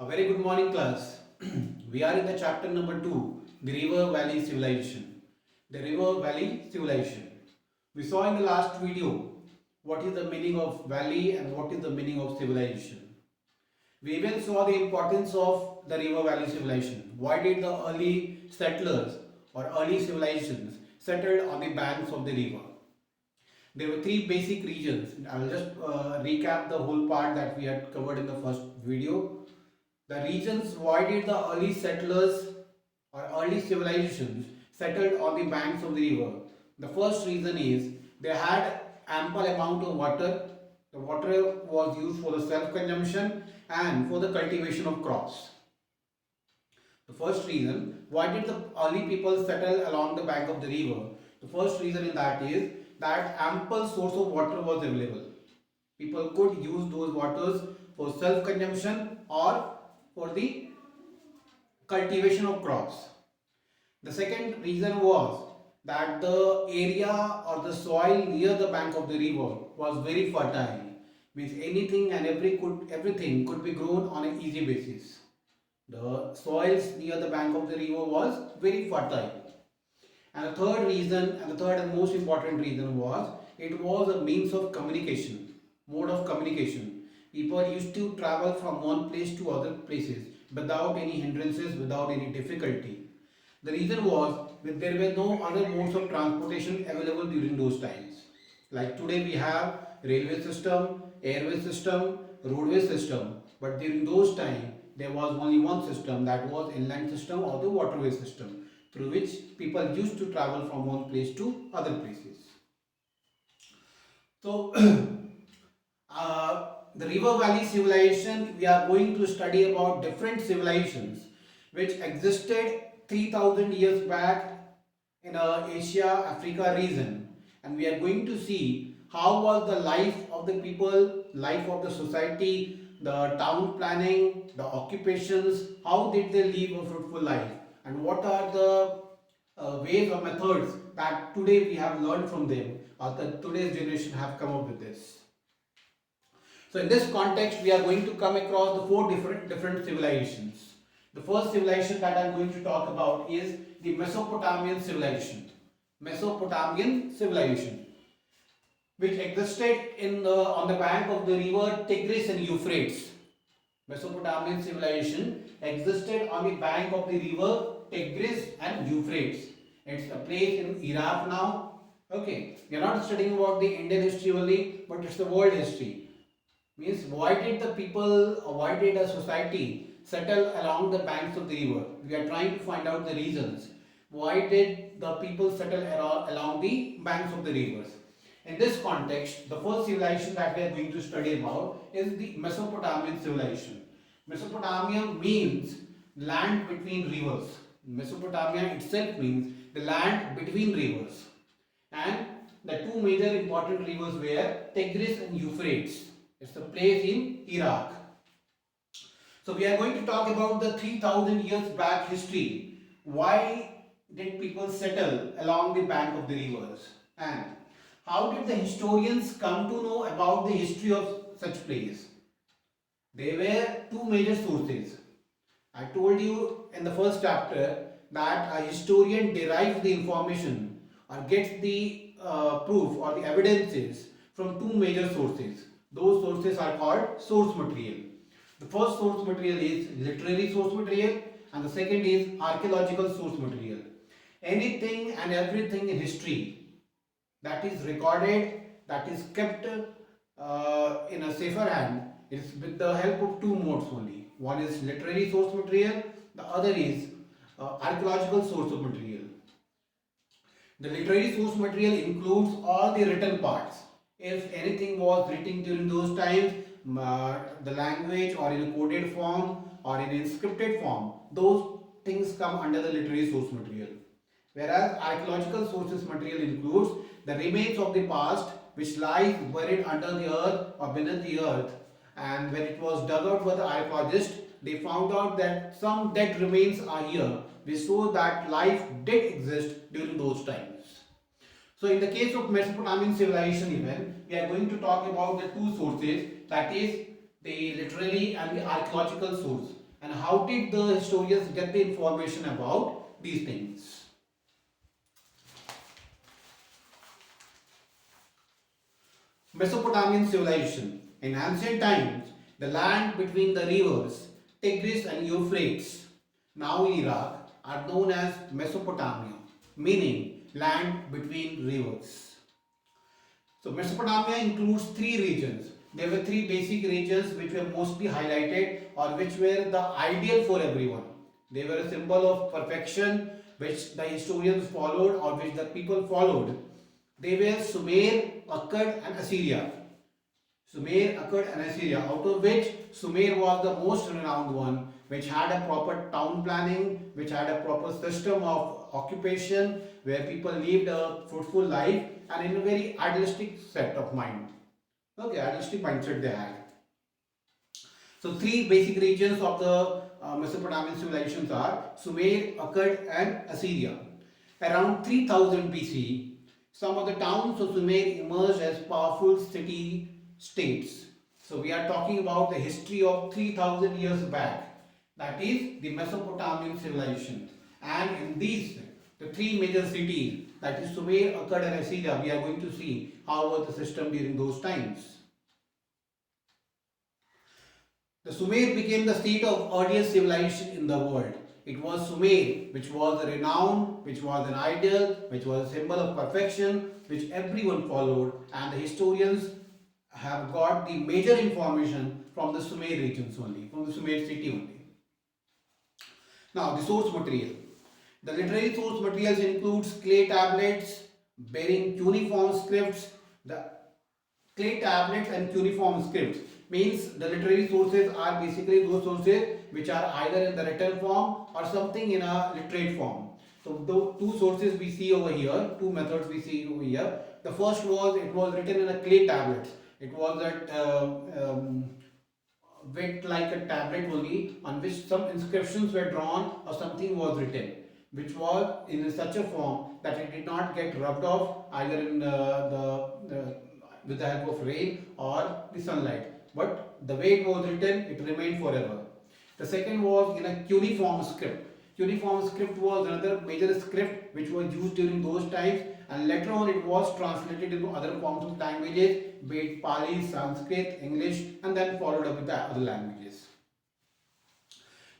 A very good morning, class. We are in the chapter number 2, the River Valley Civilization. The River Valley Civilization. We saw in the last video what is the meaning of valley and what is the meaning of civilization. We even saw the importance of the River Valley Civilization. Why did the early settlers or early civilizations settled on the banks of the river? There were three basic regions. I will just recap the whole part that we had covered in the first video. The regions why did the early settlers or early civilizations settled on the banks of the river? The first reason is they had ample amount of water. The water was used for the self-consumption and for the cultivation of crops. The first reason why did the early people settle along the bank of the river? The first reason in that is that ample source of water was available. People could use those waters for self-consumption or for the cultivation of crops. The second reason was that the area or the soil near the bank of the river was very fertile, means anything and everything could be grown on an easy basis. The soils near the bank of the river was very fertile. And the third reason, and the third and most important reason was it was a means of communication, mode of communication. People used to travel from one place to other places without any hindrances, without any difficulty. The reason was that there were no other modes of transportation available during those times. Like today we have railway system, airway system, roadway system. But during those times there was only one system, that was inland system or the waterway system, through which people used to travel from one place to other places. So the River Valley civilization, we are going to study about different civilizations which existed 3000 years back in Asia Africa region, and we are going to see how was the life of the people, life of the society, the town planning, the occupations, how did they live a fruitful life, and what are the ways or methods that today we have learned from them or that today's generation have come up with this. So in this context, we are going to come across the four different civilizations. The first civilization that I am going to talk about is the Mesopotamian civilization. Mesopotamian civilization, which existed on the bank of the river Tigris and Euphrates. Mesopotamian civilization existed on the bank of the river Tigris and Euphrates. It's a place in Iraq now. Okay, we are not studying about the Indian history only, but it's the world history. Means why did the people or why did a society settle along the banks of the river? We are trying to find out the reasons. Why did the people settle along the banks of the rivers? In this context, the first civilization that we are going to study about is the Mesopotamian civilization. Mesopotamia means land between rivers. Mesopotamia itself means the land between rivers. And the two major important rivers were Tigris and Euphrates. It's a place in Iraq. So we are going to talk about the 3000 years back history. Why did people settle along the bank of the rivers? And how did the historians come to know about the history of such place? There were two major sources. I told you in the first chapter that a historian derives the information or gets the proof or the evidences from two major sources. Those sources are called source material. The first source material is literary source material and the second is archaeological source material. Anything and everything in history that is recorded, that is kept in a safer hand, is with the help of two modes only. One is literary source material, the other is archaeological source of material. The literary source material includes all the written parts. If anything was written during those times, the language or in a coded form or in inscripted form, those things come under the literary source material. Whereas archaeological sources material includes the remains of the past which lies buried under the earth or beneath the earth, and when it was dug out by the archaeologists, they found out that some dead remains are here which show that life did exist during those times. So in the case of Mesopotamian civilization even, we are going to talk about the two sources, that is the literary and the archaeological source. And how did the historians get the information about these things? Mesopotamian civilization. In ancient times, the land between the rivers Tigris and Euphrates, now Iraq, are known as Mesopotamia, meaning land between rivers. So Mesopotamia includes three regions. There were three basic regions which were mostly highlighted or which were the ideal for everyone. They were a symbol of perfection which the historians followed or which the people followed. They were Sumer, Akkad and Assyria. Sumer, Akkad and Assyria, out of which Sumer was the most renowned one, which had a proper town planning, which had a proper system of occupation where people lived a fruitful life and in a very idealistic set of mind. Okay, idealistic mindset they had. So three basic regions of the Mesopotamian civilizations are Sumer, Akkad and Assyria. Around 3000 BC, some of the towns of Sumer emerged as powerful city-states. So we are talking about the history of 3000 years back. That is the Mesopotamian civilization. And in these, the three major cities, that is Sumer, Akkad and Assyria, we are going to see how was the system during those times. The Sumer became the seat of earliest civilization in the world. It was Sumer which was renowned, which was an ideal, which was a symbol of perfection, which everyone followed, and the historians have got the major information from the Sumer regions only, from the Sumer city only. Now the source material. The literary source materials includes clay tablets bearing cuneiform scripts. The clay tablets and cuneiform scripts means the literary sources are basically those sources which are either in the written form or something in a literate form. So the two sources we see over here, two methods we see over here. The first was, it was written in a clay tablet. It was a bit like a tablet only on which some inscriptions were drawn or something was written, which was in such a form that it did not get rubbed off either in with the help of rain or the sunlight. But the way it was written, it remained forever. The second was in a cuneiform script. Cuneiform script was another major script which was used during those times, and later on it was translated into other forms of languages, be it Pali, Sanskrit, English, and then followed up with the other languages.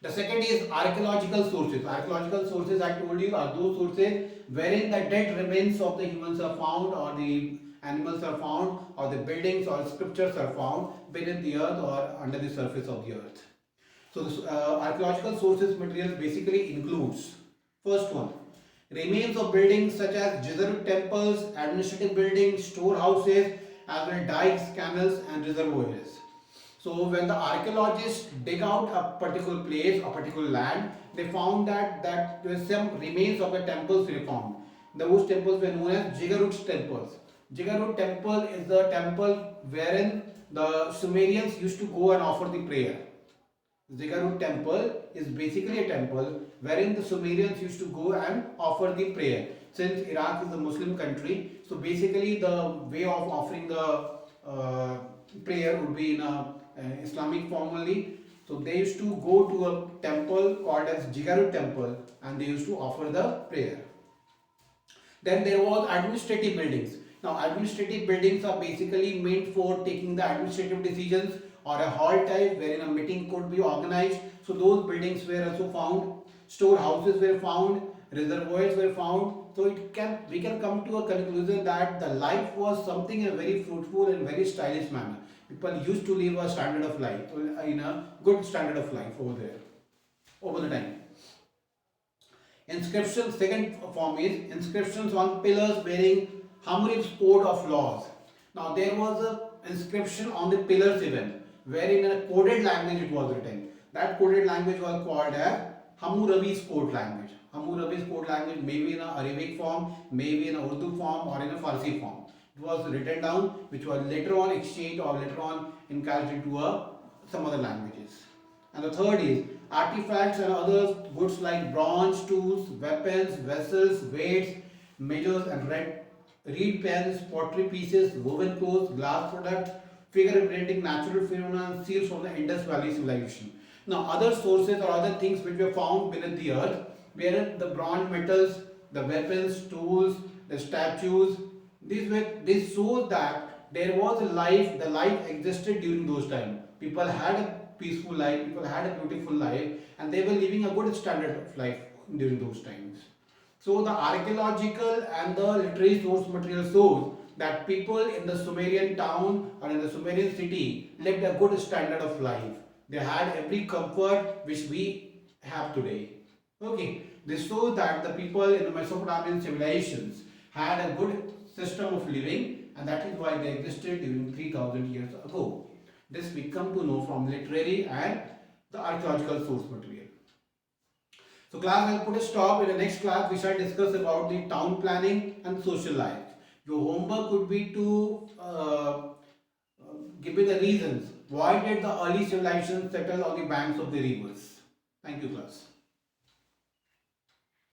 The second is archaeological sources. Archaeological sources, I told you, are those sources wherein the dead remains of the humans are found, or the animals are found, or the buildings or sculptures are found beneath the earth or under the surface of the earth. So this archaeological sources materials basically includes, first one, remains of buildings such as Jesuit temples, administrative buildings, storehouses, as well as dikes, canals and reservoirs. So when the archaeologists dig out a particular place, a particular land, they found that there were some remains of the temples they found. Those temples were known as Jigarut temples. Jigarut temple is the temple wherein the Sumerians used to go and offer the prayer. Jigarut temple is basically a temple wherein the Sumerians used to go and offer the prayer. Since Iraq is a Muslim country, so basically the way of offering the prayer would be in a Islamic form only. So they used to go to a temple called as Jigarut temple and they used to offer the prayer. Then there was administrative buildings. Now administrative buildings are basically meant for taking the administrative decisions, or a hall type wherein a meeting could be organized. So those buildings were also found. Storehouses were found, reservoirs were found. So we can come to a conclusion that the life was something in a very fruitful and very stylish manner. People used to live a standard of life, in a good standard of life over there, over the time. Inscriptions, second form is inscriptions on pillars bearing Hammurab's code of laws. Now there was a inscription on the pillars even, wherein in a coded language it was written. That coded language was called as Hammurabi's code language. Hammurabi's code language may be in a Arabic form, may be in a Urdu form or in a Farsi form. It was written down, which was later on exchanged or later on encased into some other languages. And the third is artifacts and other goods like bronze tools, weapons, vessels, weights, measures and reed pens, pottery pieces, woven clothes, glass products, figure printing, natural phenomena, seals from the Indus Valley civilization. Now, other sources or other things which were found beneath the earth were the bronze metals, the weapons, tools, the statues. This shows that there was a life. The life existed during those times. People had a peaceful life. People had a beautiful life, and they were living a good standard of life during those times. So the archaeological and the literary source material shows that people in the Sumerian town or in the Sumerian city lived a good standard of life. They had every comfort which we have today. Okay, this shows that the people in the Mesopotamian civilizations had a good system of living, and that is why they existed during 3000 years ago. This we come to know from literary and the archaeological source material. So class, I'll put a stop. In the next class, we shall discuss about the town planning and social life. Your homework would be to give me the reasons. Why did the early civilizations settle on the banks of the rivers? Thank you, class.